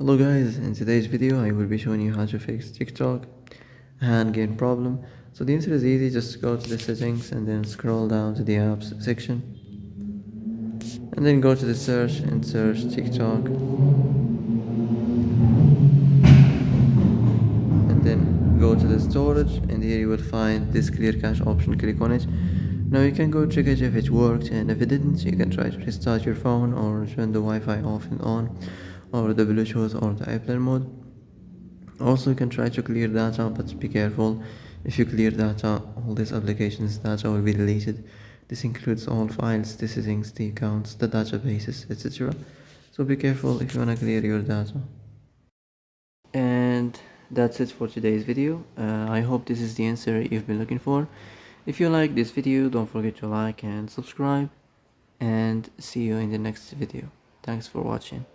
Hello guys, in today's video I will be showing you how to fix TikTok hand gain problem. So the answer is easy, just go to the settings and then scroll down to the apps section and then go to the search and search TikTok and then go to the storage, and here you will find this clear cache option. Click on it. Now you can go check it if it worked, and if it didn't you can try to restart your phone or turn the Wi-Fi off and on, or the Bluetooth or the airplane mode. Also you can try to clear data, but be careful. If you clear data, all these applications data will be deleted. This includes all files, the settings, the accounts, the databases, etc. So be careful if you want to clear your data. And that's it for today's video. I hope this is the answer you've been looking for. If you like this video, don't forget to like and subscribe, and see you in the next video. Thanks for watching.